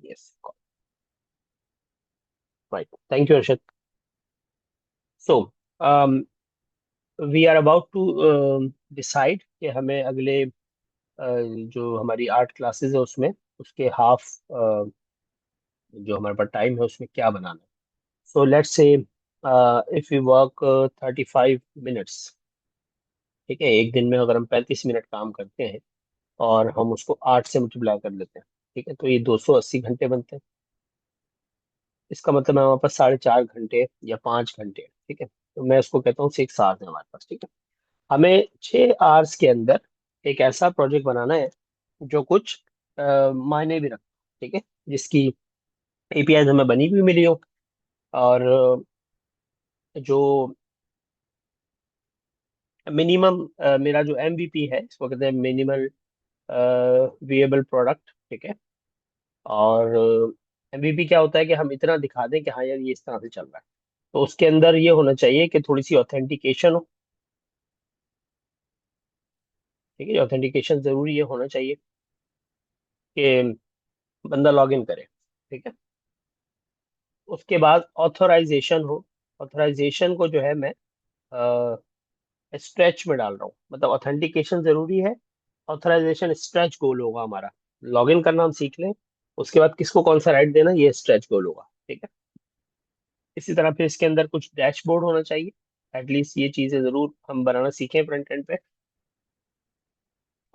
Yes. Right. Thank you, Arshad. So, we are about to decide कि हमें अगले जो हमारी आर्ट क्लासेस है उसमें उसके हाफ जो हमारे पास टाइम है उसमें क्या बनाना है. So let's say if you work 35 minutes. ठीक है, एक दिन में अगर हम 35 मिनट काम करते हैं और हम उसको 8 से मल्टीप्लाई कर लेते हैं, ठीक है, तो ये 280 घंटे बनते हैं. इसका मतलब है हमारे पास 4.5 घंटे या 5 घंटे. ठीक है, तो मैं उसको कहता हूँ 6 आवर्स है हमारे पास. ठीक है, हमें 6 आवर्स के अंदर एक ऐसा प्रोजेक्ट बनाना है जो कुछ मायने भी रखे. ठीक है, जिसकी एपीआई हमें बनी हुई मिली हो, और जो मिनिमम मेरा जो एमवीपी है इसको कहते हैं मिनिमल विएबल प्रोडक्ट. ठीक है, और एमवीपी क्या होता है कि हम इतना दिखा दें कि हाँ यार ये इस तरह से चल रहा है. तो उसके अंदर ये होना चाहिए कि थोड़ी सी ऑथेंटिकेशन हो. ठीक है, ऑथेंटिकेशन जरूरी ये होना चाहिए कि बंदा लॉग इन करे. ठीक है, उसके बाद ऑथराइजेशन हो. ऑथराइजेशन को जो है मैं स्ट्रेच में डाल रहा हूँ, मतलब ऑथेंटिकेशन जरूरी है, ऑथराइजेशन स्ट्रेच गोल होगा हमारा. लॉगिन करना हम सीख लें, उसके बाद किसको कौन सा राइट देना ये स्ट्रेच गोल होगा. ठीक है, इसी तरह फिर इसके अंदर कुछ डैशबोर्ड होना चाहिए. एटलीस्ट ये चीजें जरूर हम बनाना सीखें फ्रंट एंड पे.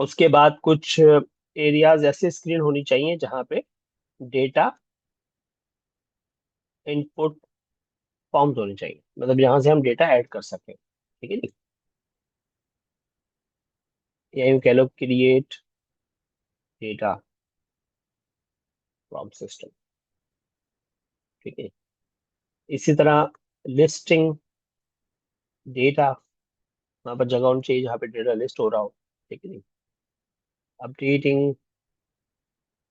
उसके बाद कुछ एरियाज ऐसे स्क्रीन होनी चाहिए जहाँ पे डेटा इनपुट फॉर्म्स होने चाहिए, मतलब यहाँ से हम डेटा ऐड कर सकें. ठीक है जी, या यूँ कह लो क्रिएट डेटा फ्रॉम सिस्टम. ठीक है, इसी तरह लिस्टिंग डेटा, वहाँ पर जगह होनी चाहिए जहाँ पे डेटा लिस्ट हो रहा हो. ठीक है, अपडेटिंग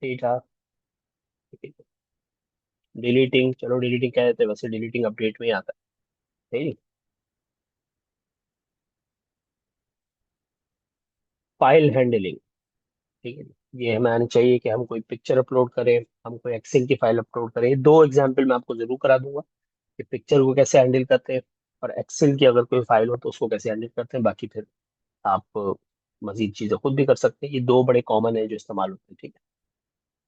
डेटा. ठीक है, डिलीटिंग, चलो डिलीटिंग कह देते हैं, वैसे डिलीटिंग अपडेट में ही आता है. ठीक है, फाइल हैंडलिंग. ठीक है, ये हमें आनी चाहिए कि हम कोई पिक्चर अपलोड करें, हम कोई एक्सेल की फाइल अपलोड करें. 2 एग्जाम्पल मैं आपको जरूर करा दूंगा कि पिक्चर को कैसे हैंडल करते हैं और एक्सेल की अगर कोई फाइल हो तो उसको कैसे हैंडल करते हैं. बाकी फिर आप मजीद चीजें खुद भी कर सकते हैं. ये दो बड़े कॉमन है जो इस्तेमाल होते हैं. ठीक है,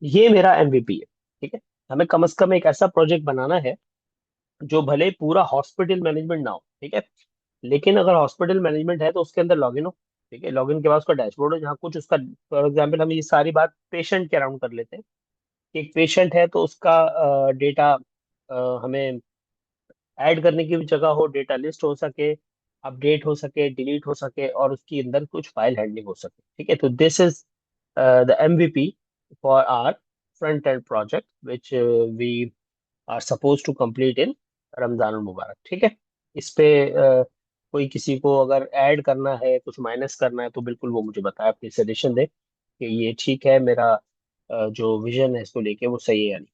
ये मेरा एमवीपी है. ठीक है, हमें कम से कम एक ऐसा प्रोजेक्ट बनाना है जो भले पूरा हॉस्पिटल मैनेजमेंट ना हो. ठीक है, लेकिन अगर हॉस्पिटल मैनेजमेंट है तो उसके अंदर लॉगिन हो. ठीक है, लॉगिन के बाद उसका डैशबोर्ड हो जहाँ कुछ उसका, फॉर एग्जाम्पल हम ये सारी बात पेशेंट के अराउंड कर लेते हैं कि एक पेशेंट है तो उसका डेटा हमें ऐड करने की भी जगह हो, डेटा लिस्ट हो सके, अपडेट हो सके, डिलीट हो सके, और उसकी अंदर कुछ फाइल हैंडलिंग हो सके. ठीक है, तो this is the MVP for our front end project which we are suppose to complete in Ramzan मुबारक. ठीक है, इस पे कोई किसी को अगर ऐड करना है, कुछ माइनस करना है, तो बिल्कुल वो मुझे बताए, अपनी सजेशन दे कि ये ठीक है, मेरा जो विजन है इसको लेके वो सही है या नहीं.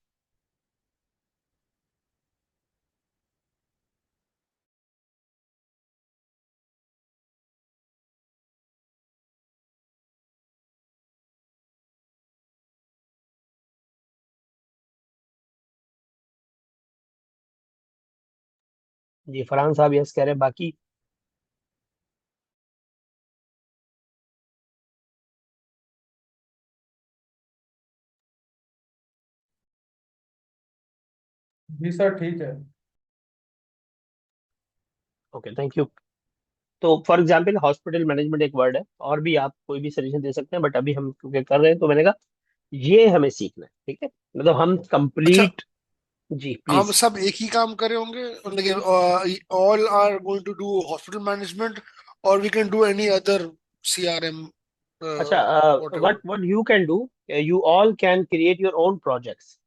जी, फरहान साहब यस कह रहे हैं. बाकी जी सर, ठीक है। Okay, thank you. तो फॉर एग्जाम्पल हॉस्पिटल मैनेजमेंट एक वर्ड है, और भी आप कोई भी सजेशन दे सकते हैं, बट अभी हम क्योंकि कर रहे हैं तो मैंने कहा ये हमें सीखना है. ठीक है, मतलब हम अच्छा, कंप्लीट. जी हम प्लीज. सब एक ही काम करे होंगे, लेकिन all are going to do hospital management, और we can do any other CRM अच्छा, whatever. What you can do, you all can create your own projects.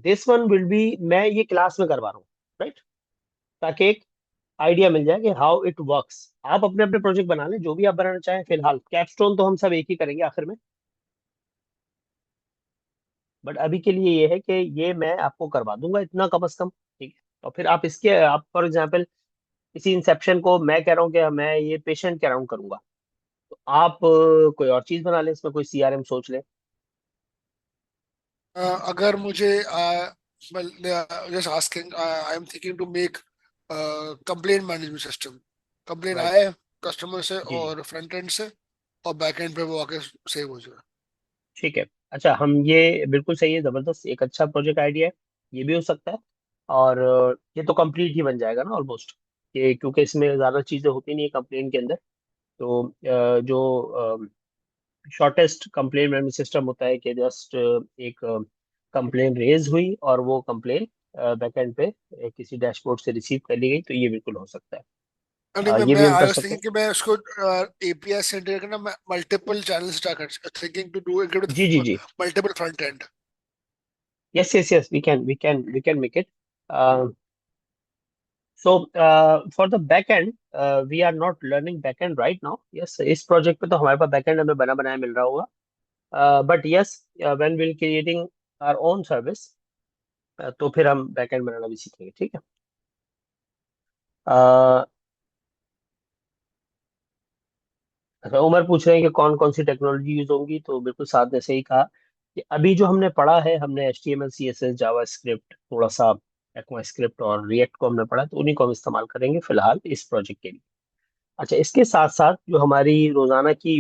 This one will be, मैं ये क्लास में करवा रहा हूँ, right, ताकि एक आइडिया मिल जाए कि हाउ इट वर्क्स. आप अपने अपने प्रोजेक्ट बना लें जो भी आप बनाना चाहें. फिलहाल कैपस्टोन तो हम सब एक ही करेंगे आखिर में, बट अभी के लिए ये है कि ये मैं आपको करवा दूंगा इतना कम से कम. ठीक है, और फिर आप इसके, आप फॉर एग्जांपल इसी इंसेप्शन को मैं कह रहा हूँ कि मैं ये पेशेंट के अराउंड करूंगा, तो आप कोई और चीज बना लें, इसमें कोई सीआरएम सोच लें. अगर मुझे just asking, I am thinking to make complaint management system. Complain right. आए कस्टमर से जी जी। और फ्रंट एंड से, और बैक एंड पे वो आके सेव हो जाए। ठीक है। अच्छा, हम ये बिल्कुल सही है, जबरदस्त, एक अच्छा प्रोजेक्ट आइडिया है। ये भी हो सकता है। और ये तो कंप्लीट ही बन जाएगा ना ऑलमोस्ट, ये क्योंकि इसमें ज़्यादा चीज़ें होती नहीं है कंप्लेंट के अंदर। तो जो शॉर्टेस्ट कंप्लेन मैनेजमेंट सिस्टम होता है कि जस्ट एक कंप्लेन रेज हुई और वो कंप्लेन बैकएंड पे किसी डैशबोर्ड से रिसीव कर ली गई, तो ये बिल्कुल हो सकता है। नहीं, मैं ये मैं भी हम आई कर वाज सकते हैं। थिंकिंग कि मैं उसको एपीआई से इंटीग्रेट करना, मैं मल्टीपल चैनल स्टार्ट कर थिंकिंग टू डू इट जी जी विद जी। Multiple front end. Yes yes yes, we can make it. So for the back end, we are not learning back end right now. Yes, इस project पे तो हमारे पास back and हमें बना बनाया मिल रहा होगा, but yes, when will creating our own service, तो फिर हम बैक एंड बनाना भी सीखेंगे, ठीक है। अ, अच्छा, उमर पूछ रहे हैं कि कौन कौन सी टेक्नोलॉजी यूज होंगी, तो बिल्कुल साथ ने सही कहा कि अभी जो हमने पढ़ा है, हमने HTML CSS जावा स्क्रिप्ट, थोड़ा सा ECMA स्क्रिप्ट और रिएक्ट को हमने पढ़ा, तो उन्हीं को हम इस्तेमाल करेंगे फिलहाल इस प्रोजेक्ट के लिए। अच्छा, इसके साथ साथ जो हमारी रोजाना की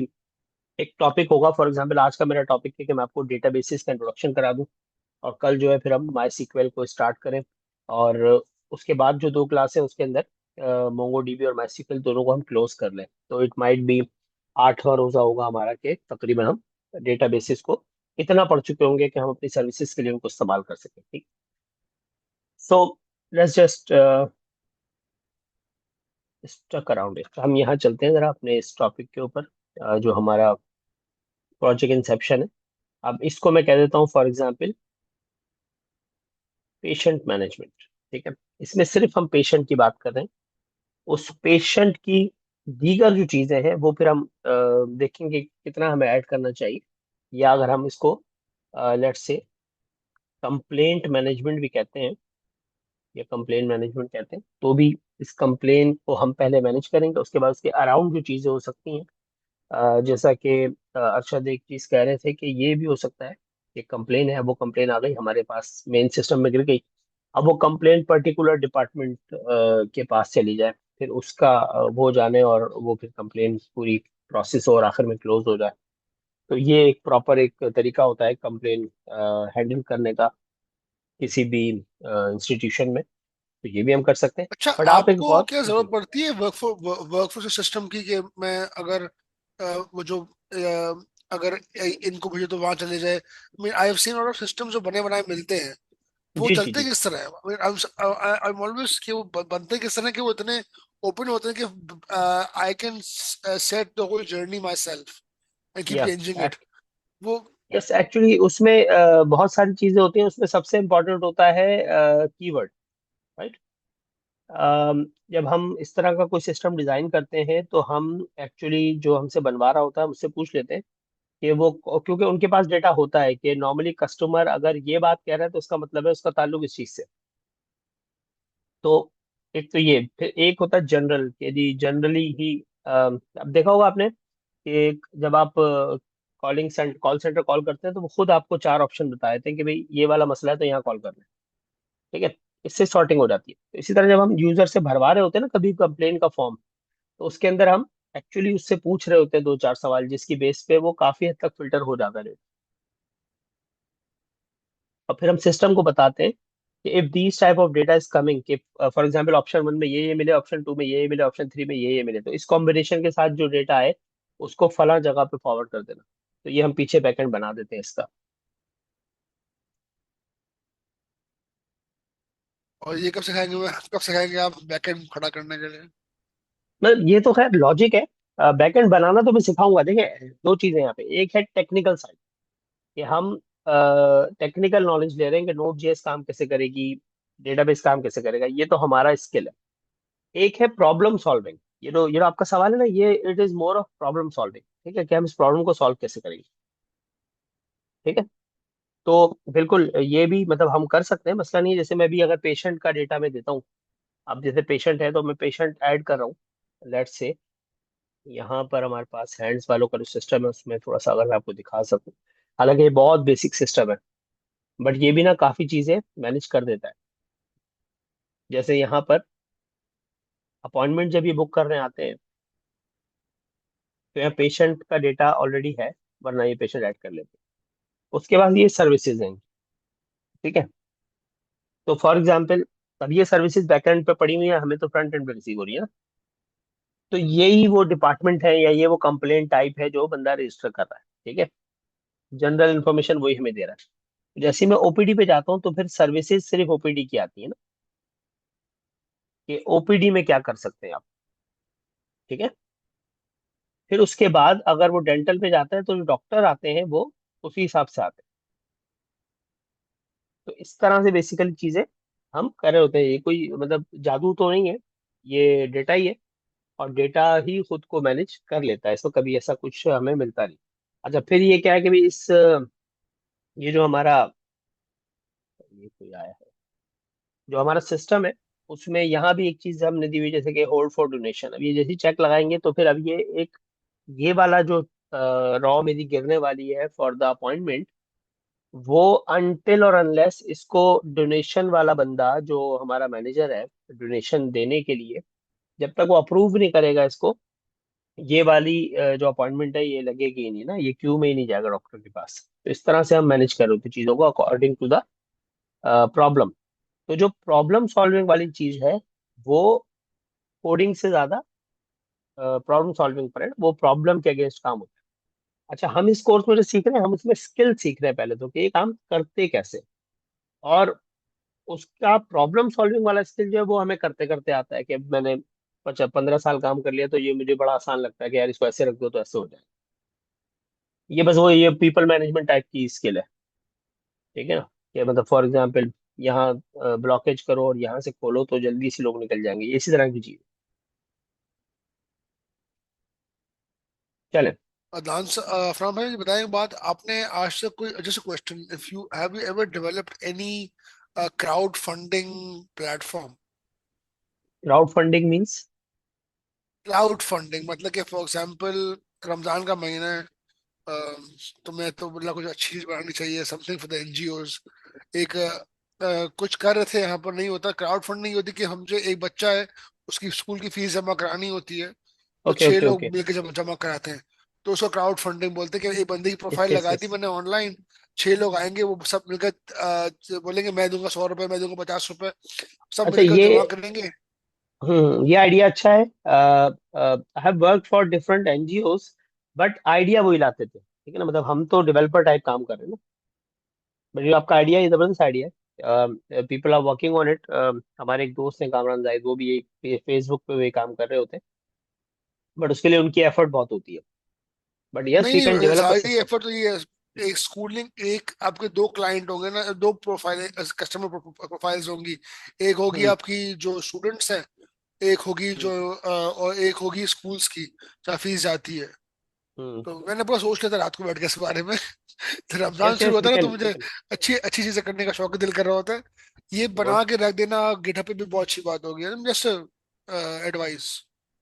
एक टॉपिक होगा, फॉर एग्जांपल आज का मेरा टॉपिक है कि मैं आपको डेटाबेसेस का इंट्रोडक्शन करा दूं, और कल जो है फिर हम माई सीक्वल को स्टार्ट करें, और उसके बाद जो 2 क्लास है उसके अंदर मोंगो डीबी और माई सीक्वल दोनों को हम क्लोज कर लें, तो इट माइट बी 8वां रोजा होगा हमारा कि तकरीबन हम डेटाबेसेस को इतना पढ़ चुके होंगे कि हम अपनी सर्विसेज के लिए उनको इस्तेमाल कर सकें, ठीक। So let's just stuck around it, हम यहाँ चलते हैं जरा अपने इस टॉपिक के ऊपर, जो हमारा प्रोजेक्ट इंसेप्शन है। अब इसको मैं कह देता हूँ फॉर एग्जांपल पेशेंट मैनेजमेंट, ठीक है। इसमें सिर्फ हम पेशेंट की बात कर रहे हैं, उस पेशेंट की दीगर जो चीजें हैं वो फिर हम देखेंगे कितना हमें ऐड करना चाहिए, या अगर हम इसको लेट्स से कंप्लेंट मैनेजमेंट भी कहते हैं, या कंप्लेंट मैनेजमेंट कहते हैं, तो भी इस कंप्लेन को हम पहले मैनेज करेंगे, उसके बाद उसके अराउंड जो चीजें हो सकती हैं, जैसा कि अरशद एक चीज कह रहे थे कि ये भी हो सकता है कि कंप्लेन है, वो कंप्लेन आ गई हमारे पास मेन सिस्टम में गिर गई, अब वो कंप्लेन पर्टिकुलर डिपार्टमेंट के पास चली जाए, फिर उसका वो जाने और वो फिर कंप्लेन पूरी प्रोसेस हो और आखिर में क्लोज हो जाए। तो ये एक प्रॉपर एक तरीका होता है कंप्लेन हैंडल करने का किसी भी इंस्टीट्यूशन में, तो ये भी हम कर सकते हैं। अच्छा, बट आप एक आपको बहुत क्या जरूरत जी। पड़ती है वर्कफोर्स सिस्टम की, कि मैं अगर वो जो अगर इनको भेजो तो वहां चले जाए? I have seen lot of system जो बने बनाए मिलते हैं, वो जी जी चलते जी। किस तरह है? आई एम ऑलवेज कि वो बनते किस तरह, कि वो इतने ओपन होते हैं कि I can set the whole journey myself and keep या चेंजिंग इट। वो यस, एक्चुअली उसमें बहुत सारी चीजें होती हैं, उसमें सबसे इम्पोर्टेंट होता है कीवर्ड, राइट। जब हम इस तरह का कोई सिस्टम डिजाइन करते हैं, तो हम एक्चुअली जो हमसे बनवा रहा होता है उससे पूछ लेते हैं कि वो, क्योंकि उनके पास डेटा होता है कि नॉर्मली कस्टमर अगर ये बात कह रहा है तो उसका मतलब है उसका ताल्लुक इस चीज से। तो एक तो ये, फिर एक होता है जनरल, यदि जनरली ही अब देखा होगा आपने कि जब आप कॉल सेंटर कॉल करते हैं, तो वो खुद आपको 4 ऑप्शन बता देते हैं कि भाई ये वाला मसला है तो यहाँ कॉल करना है, ठीक है। इससे सॉर्टिंग हो जाती है। तो इसी तरह जब हम यूजर से भरवा रहे होते हैं ना कभी कंप्लेन का फॉर्म, तो उसके अंदर हम एक्चुअली उससे पूछ रहे होते हैं 2-4 सवाल, जिसकी बेस पे वो काफी हद तक फिल्टर हो जाता है। और फिर हम सिस्टम को बताते हैं कि if these type of data is coming, कि फॉर एग्जांपल ऑप्शन 1 में ये मिले, ऑप्शन 2 में ये मिले, ऑप्शन 3 में ये मिले, तो इस कॉम्बिनेशन के साथ जो डेटा है उसको फला जगह पे फॉरवर्ड कर देना। तो ये हम पीछे बैकएंड बना देते हैं इसका। और ये कब सिखाएंगे? कब सिखाएंगे आप बैकएंड खड़ा करने के लिए? मतलब ये तो खैर लॉजिक है, बैकएंड बनाना तो मैं सिखाऊंगा। देखिए, 2 चीजें यहाँ पे, एक है टेक्निकल साइड, कि हम टेक्निकल नॉलेज ले रहे हैं कि नोड जेएस काम कैसे करेगी, डेटाबेस काम कैसे करेगा, ये तो हमारा स्किल है। एक है प्रॉब्लम सॉल्विंग, ये जो आपका सवाल है ना, ये it is more of problem solving, ठीक है, कि हम इस प्रॉब्लम को सॉल्व कैसे करेंगे, ठीक है। तो बिल्कुल ये भी मतलब हम कर सकते हैं, मसला नहीं है। जैसे मैं भी अगर पेशेंट का डेटा मैं देता हूँ, अब जैसे पेशेंट है तो मैं पेशेंट ऐड कर रहा हूँ, लेट्स से यहाँ पर हमारे पास हैंड्स वालों का जो सिस्टम है उसमें थोड़ा सा अगर मैं आपको दिखा सकूँ, हालांकि ये बहुत बेसिक सिस्टम है। बट ये भी ना काफी चीजें मैनेज कर देता है। जैसे यहाँ पर अपॉइंटमेंट जब ये बुक करने आते हैं, तो यहाँ पेशेंट का डेटा ऑलरेडी है, वरना ये पेशेंट ऐड कर लेते हैं। उसके बाद ये सर्विसेज हैं, ठीक है। तो फॉर एग्जाम्पल, अब ये सर्विसेज बैकएंड पे पड़ी हुई है, हमें तो फ्रंट एंड पे रिसीव हो रही है ना। तो यही वो डिपार्टमेंट है या ये वो कंप्लेंट टाइप है जो बंदा रजिस्टर कर रहा है, ठीक है। जनरल इन्फॉर्मेशन वही हमें दे रहा है। जैसे ही मैं ओपीडी पे जाता हूँ, तो फिर सर्विसेज सिर्फ ओपीडी की आती है ना, कि ओपीडी में क्या कर सकते हैं आप, ठीक है। फिर उसके बाद अगर वो डेंटल पे जाता है, तो जो डॉक्टर आते हैं वो उसी हिसाब से आते हैं। तो इस तरह से बेसिकली चीजें हम कर रहे होते हैं। ये कोई मतलब जादू तो नहीं है, ये डेटा ही है। और डेटा ही खुद को मैनेज कर लेता है, इसमें कभी ऐसा कुछ हमें मिलता नहीं। अच्छा, फिर ये क्या है कि भाई ये जो हमारा, ये कोई आया है, जो हमारा सिस्टम है, उसमें यहाँ भी एक चीज हमने दी हुई है, जैसे कि होल्ड फॉर डोनेशन। अब ये जैसे चेक लगाएंगे, तो फिर अब ये एक, ये वाला जो रॉ मेरी गिरने वाली है फॉर द अपॉइंटमेंट, वो अनटिल और अनलेस इसको डोनेशन वाला बंदा जो हमारा मैनेजर है डोनेशन देने के लिए, जब तक वो अप्रूव नहीं करेगा इसको, ये वाली जो अपॉइंटमेंट है ये लगेगी ही नहीं ना, ये क्यू में ही नहीं जाएगा डॉक्टर के पास। तो इस तरह से हम मैनेज कर रहे थे चीजों को अकॉर्डिंग टू द प्रॉब्लम। तो जो प्रॉब्लम सॉल्विंग वाली चीज है, वो कोडिंग से ज्यादा प्रॉब्लम सॉल्विंग पर है, वो प्रॉब्लम के अगेंस्ट काम होता है। अच्छा, हम इस कोर्स में जो सीख रहे हैं, हम उसमें स्किल सीख रहे हैं पहले तो, कि ये काम करते कैसे। और उसका प्रॉब्लम सॉल्विंग वाला स्किल जो है, वो हमें करते करते आता है। कि अब मैंने 15 साल काम कर लिया, तो ये मुझे बड़ा आसान लगता है कि यार इसको ऐसे रख दो तो ऐसे हो जाए। ये बस वो ये पीपल मैनेजमेंट टाइप की स्किल है, ठीक है ना। कि मतलब फॉर एग्जाम्पल, यहाँ ब्लॉकेज करो और यहाँ से खोलो तो जल्दी से लोग निकल जाएंगे, इसी तरह की चीज। चले। अदनान फरहान भाई, ये बताएं बात, आपने आज तक कोई जैसे question, if you have you ever developed any crowd funding platform? Crowd funding means? Crowd funding मतलब कि फॉर एग्जांपल रमजान का महीना है, तुम्हें तो मतलब कुछ अच्छी चीज बनानी चाहिए, समथिंग फॉर द एनजीओज। एक कुछ कर रहे थे यहाँ पर, नहीं होता क्राउड फंड, नहीं होती कि हम जो एक बच्चा है उसकी स्कूल की फीस जमा करानी होती है, तो ओके छह ओके लोग ओके। मिलकर जमा जमा कराते हैं। तो उसको क्राउड फंडिंग बोलते हैं कि एक बंदे की यस प्रोफाइल यस लगा दी यस। मैंने ऑनलाइन, छह लोग आएंगे, वो सब मिलकर बोलेंगे मैं दूंगा 100 रुपए, मैं दूंगा 50 रुपए, सब अच्छा, मिलकर ये, जमा करेंगे। ये आइडिया अच्छा है। I have work for different NGOs, but idea वही लाते थे, ठीक है ना। मतलब हम तो डेवलपर टाइप काम कर रहे हैं ना। बट ये आपका आइडिया, ये जबरदस्त आइडिया है। People are working on it. हमारे एक दोस्त हैं कामरान जाहिद, वो भी फेसबुक पे भी काम कर रहे होते हैं, बट उसके लिए उनकी एफर्ट बहुत होती है। बट यस, नहीं वी कैन नहीं, डेवलप अ सारी सिस्टम। एफर्ट तो ये है। एक स्कूलिंग, एक आपके दो क्लाइंट होंगे ना, दो प्रोफाइल कस्टमर प्रोफाइल्स होंगी। एक होगी हम्म आपकी जो स्टूडेंट्स हैं, एक होगी हम्म जो और एक होगी स्कूल्स की जहाँ फीस जाती है। हम्म। तो मैंने पूरा सोच लिया था रात को बैठ के इस बारे में। तो रमजान यस शुरू यस, होता वी है ना, तो कैन वी मुझे कैन। अच्छी अच्छी चीजें करने का शौक दिल कर रहा होता है। ये गुड। बना के रख देना गिटहब पे भी बहुत अच्छी बात होगी, just advice,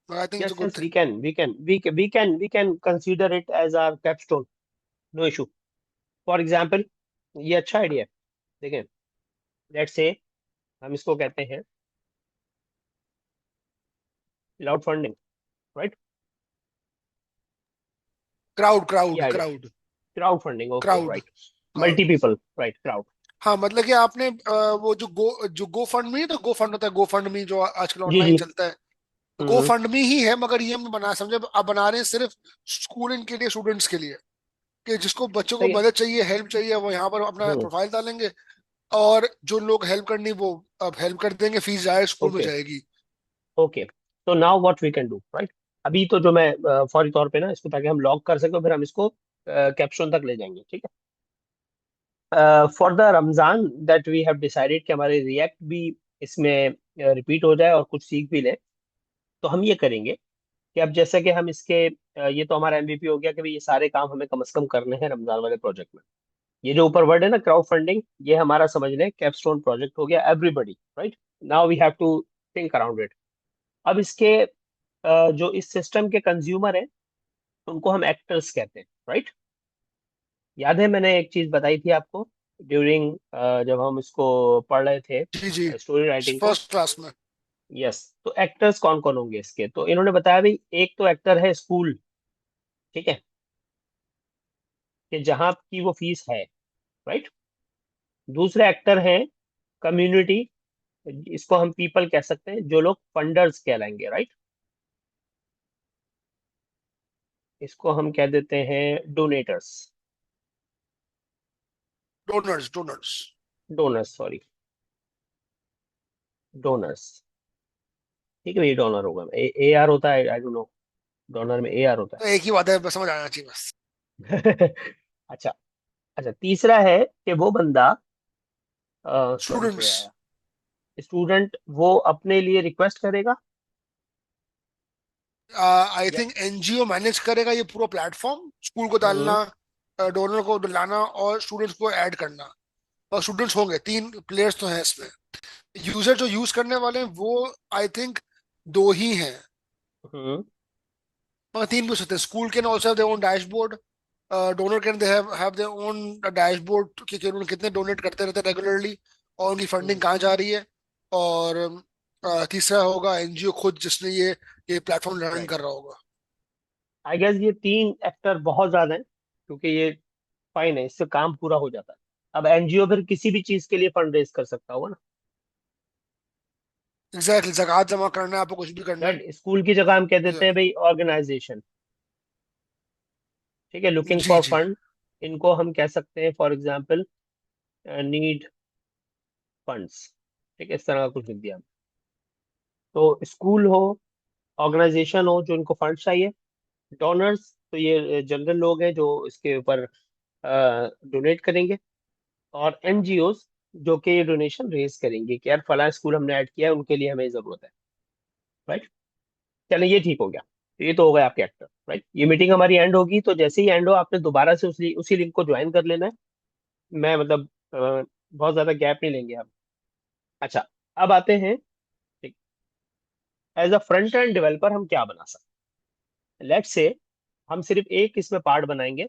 I think it's a yes good yes, thing. We can consider it as our capstone. No issue. For example, ये अच्छा आइडिया है। देखें, लेट्स से हम इसको कहते हैं क्लाउड फंडिंग, राइट। क्राउड ये crowd idea, crowd crowd funding, okay crowd. Right. Multi people, right, crowd. हाँ मतलब कि आपने वो जो गो फंड में, तो गो फंड होता है, गो फंड में जो आजकल जी ऑनलाइन जी। चलता है, गो हम्म। फंड में ही है, मगर ये हम बना समझे आप बना रहे हैं सिर्फ स्कूलिंग के लिए, स्टूडेंट्स के लिए, कि जिसको बच्चों को सही है। मदद चाहिए, हेल्प चाहिए, वो यहाँ पर अपना हम्म। प्रोफाइल डालेंगे, और जो लोग हेल्प करनी वो अब हेल्प कर देंगे, फीस जाए स्कूल में ओके जाएगी। ओके। तो now what we can do, right. अभी तो जो मैं फौरी तौर पे ना इसको, ताकि हम लॉक कर सके, फिर हम इसको कैप्शन तक ले जाएंगे, ठीक है। For the Ramzan that we have decided कि हमारे रिएक्ट भी इसमें रिपीट हो जाए और कुछ सीख भी ले। तो हम ये करेंगे कि अब जैसा कि हम इसके ये तो हमारा एमवीपी हो गया कि भाई ये सारे काम हमें कम से कम करने हैं रमजान वाले प्रोजेक्ट में। ये जो ऊपर वर्ड है ना, क्राउड फंडिंग, ये हमारा समझ लें कैपस्टोन प्रोजेक्ट हो गया, everybody right. Now we have to think around it. अब इसके जो इस सिस्टम के कंज्यूमर हैं, उनको हम एक्टर्स कहते हैं, राइट। याद है मैंने एक चीज बताई थी आपको, ड्यूरिंग जब हम इसको पढ़ रहे थे जी जी, स्टोरी राइटिंग को। फर्स्ट क्लास में। यस, तो एक्टर्स कौन कौन होंगे इसके, तो इन्होंने बताया भाई एक तो एक्टर है स्कूल, ठीक है, कि जहाँ की वो फीस है, राइट। दूसरे एक्टर हैं कम्युनिटी, इसको हम पीपल कह सकते हैं, जो लोग फंडर्स कहलाएंगे, राइट। इसको हम कह देते हैं donators, donors donors. Donors sorry, donors. ठीक है भाई, डोनर होगा, ए आर होता है, आई डोंट नो, डोनर में ए आर होता तो एक ही बात है, बस समझ आना चाहिए बस। है। अच्छा। अच्छा, तीसरा है कि वो बंदा, सॉरी ए स्टूडेंट्स। आया, स्टूडेंट, वो अपने लिए रिक्वेस्ट करेगा आई या। थिंक एनजीओ मैनेज करेगा ये पूरा प्लेटफॉर्म, स्कूल को हम्म। डालना, डोनर को लाना और स्टूडेंट्स को ऐड करना। और स्टूडेंट्स होंगे, तीन प्लेयर्स तो हैं इसमें। यूजर जो यूज करने वाले हैं वो आई थिंक दो ही हैं, हम्म। मगर तीन भी हो सकते हैं। School can also have their own dashboard, donor can they have their own dashboard कि उन्होंने कितने डोनेट करते रहते हैं रेगुलरली, और उनकी फंडिंग हम्म। कहाँ जा रही है। और तीसरा होगा एनजीओ खुद, जिसने ये प्लेटफॉर्म रन राइट। कर रहा होगा। आई गेस ये तीन एक्टर बहुत ज्यादा हैं, क्योंकि ये फाइन है, इससे काम पूरा हो जाता है। अब एनजीओ फिर किसी भी चीज के लिए फंड रेज कर सकता होगा ना, एग्जैक्टली, जकात जमा करना है, आपको कुछ भी करना है। राइट। स्कूल की जगह हम कह देते हैं Exactly. भाई ऑर्गेनाइजेशन, ठीक है, लुकिंग जी फॉर जी। फंड। इनको हम कह सकते हैं फॉर एग्जांपल नीड फंड्स, ठीक है, इस तरह का कुछ लिख दिया हमने। तो स्कूल हो, ऑर्गेनाइजेशन हो जो इनको फंड चाहिए, डोनर्स तो ये जनरल लोग हैं जो इसके ऊपर डोनेट करेंगे, और एनजीओज जो कि ये डोनेशन रेज करेंगे कि यार फला स्कूल हमने ऐड किया है, उनके लिए हमें जरूरत है, राइट। चलिए ये ठीक हो गया, तो ये तो हो गया आपके एक्टर, राइट। ये मीटिंग हमारी एंड होगी, तो जैसे ही एंड हो आपने दोबारा से उसी लिंक को ज्वाइन कर लेना है। मैं मतलब बहुत ज्यादा गैप नहीं लेंगे हम। अच्छा, अब आते हैं, as a front end developer हम क्या बना सकते हैं। लेट्स से हम सिर्फ एक इसमें पार्ट बनाएंगे,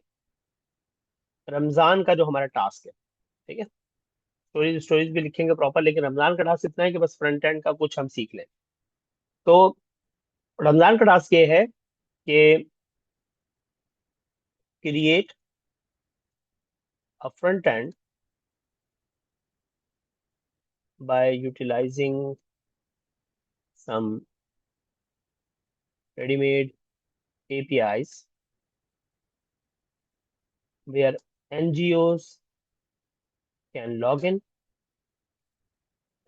रमजान का जो हमारा टास्क है, ठीक है। स्टोरीज स्टोरीज भी लिखेंगे प्रॉपर, लेकिन रमजान का टास्क इतना है कि बस फ्रंट एंड का कुछ हम सीख लें। तो रमजान का टास्क ये है कि create a front end by utilising some ready-made APIs where NGOs can log in,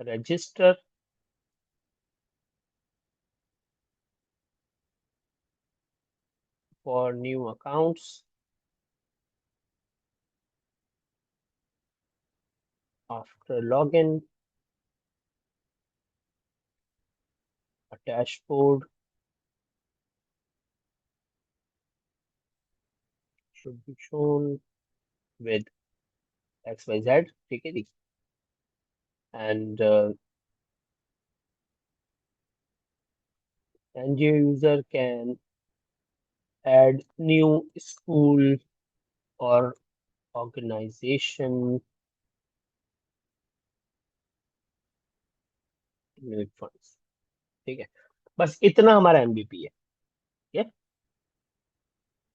register, for new accounts. After login, a dashboard should be shown with XYZ, ठीक है जी। And NGO user can add new school or organization limit funds, ठीक है। बस इतना हमारा MBP है, ठीक है,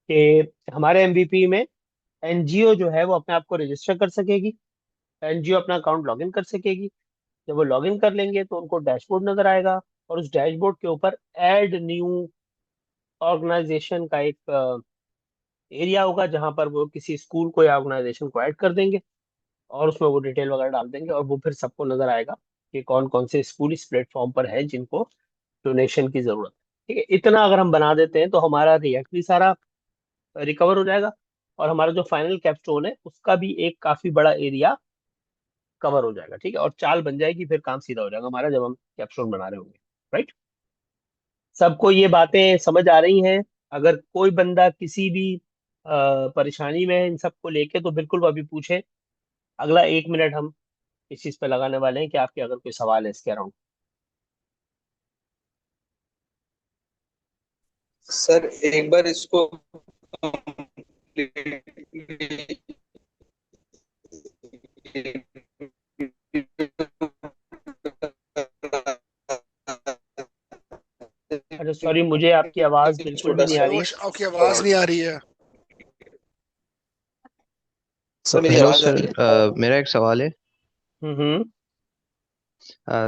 कि हमारे एमबीपी में एनजीओ जो है वो अपने आप को रजिस्टर कर सकेगी, एनजीओ अपना अकाउंट लॉगिन कर सकेगी। जब वो लॉगिन कर लेंगे तो उनको डैशबोर्ड नजर आएगा, और उस डैशबोर्ड के ऊपर ऐड न्यू ऑर्गेनाइजेशन का एक एरिया होगा, जहां पर वो किसी स्कूल को या ऑर्गेनाइजेशन को ऐड कर देंगे, और उसमें वो डिटेल वगैरह डाल देंगे, और वो फिर सबको नजर आएगा कि कौन कौन से स्कूल इस प्लेटफॉर्म पर है जिनको डोनेशन की जरूरत है। ठीक है, इतना अगर हम बना देते हैं तो हमारा रिएक्ट भी सारा रिकवर हो जाएगा, और हमारा जो फाइनल कैपस्टोन है उसका भी एक काफी बड़ा एरिया कवर हो जाएगा, ठीक है, और चाल बन जाएगी, फिर काम सीधा हो जाएगा हमारा जब हम कैप्स्टोन बना रहे होंगे, राइट। सबको ये बातें समझ आ रही हैं? अगर कोई बंदा किसी भी परेशानी में है इन सबको लेके, तो बिल्कुल वो अभी पूछे। अगला 1 मिनट हम इस चीज पे लगाने वाले हैं कि आपके अगर कोई सवाल है इसके अराउंड। सर एक बार इसको complete- अरे सॉरी, मुझे आपकी आवाज एक बिल्कुल भी छोटा नहीं आ सा रही है। आपकी आवाज नहीं आ रही है। सर, मेरी हेलो आवाज आ सर, रही है? मेरा एक सवाल है। हम्म।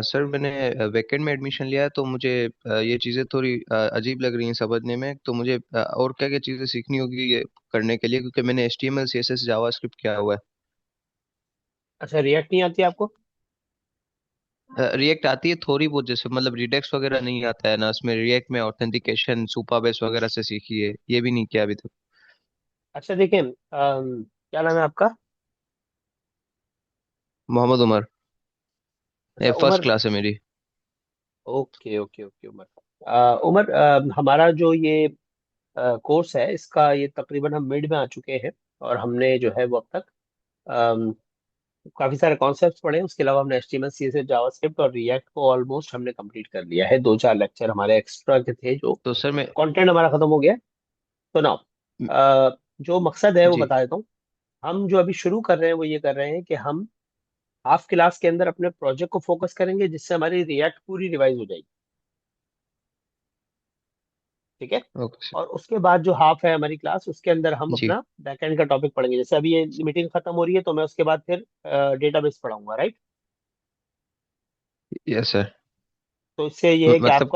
सर, मैंने वैकेंट में एडमिशन लिया है, तो मुझे ये चीज़ें थोड़ी अजीब लग रही हैं समझने में। तो मुझे और क्या क्या चीज़ें सीखनी होगी ये करने के लिए, क्योंकि मैंने HTML CSS जावास्क्रिप्ट किया हुआ अच्छा, रिएक्ट नहीं आती आपको? है। रिएक्ट आती है थोड़ी बहुत, जैसे मतलब रिडेक्स वगैरह नहीं आता है ना उसमें। रिएक्ट में ऑथेंटिकेशन सुपाबेस वगैरह से सीखी है, ये भी नहीं किया अभी तक। अच्छा देखिए, क्या नाम है आपका? मोहम्मद उमर। अच्छा, फर्स्ट उमर। क्लास है मेरी। Okay okay okay, Umar. Umar, हमारा जो ये कोर्स है, इसका ये तकरीबन हम मिड में आ चुके हैं। और हमने जो है वो अब तक अम, काफी सारे कॉन्सेप्ट्स पढ़े हैं। उसके अलावा हमने HTML CSS जावास्क्रिप्ट और रिएक्ट को ऑलमोस्ट हमने कंप्लीट कर लिया है। दो चार लेक्चर हमारे एक्स्ट्रा के थे, जो तो सर मैं कंटेंट हमारा खत्म हो गया है। तो नाउ, जो मकसद है वो जी। बता देता हूँ। हम जो अभी शुरू कर रहे हैं वो ये कर रहे हैं कि हम हाफ क्लास के अंदर अपने प्रोजेक्ट को फोकस करेंगे, जिससे हमारी रिएक्ट पूरी रिवाइज हो जाएगी। ठीक है। Okay sir. और उसके बाद जो हाफ है हमारी क्लास, उसके अंदर हम जी। अपना बैकएंड का टॉपिक पढ़ेंगे। जैसे अभी ये मीटिंग खत्म हो रही है, तो मैं उसके बाद फिर डेटाबेस पढ़ाऊंगा, राइट? Yes sir. तो इससे ये है कि मतलब आपका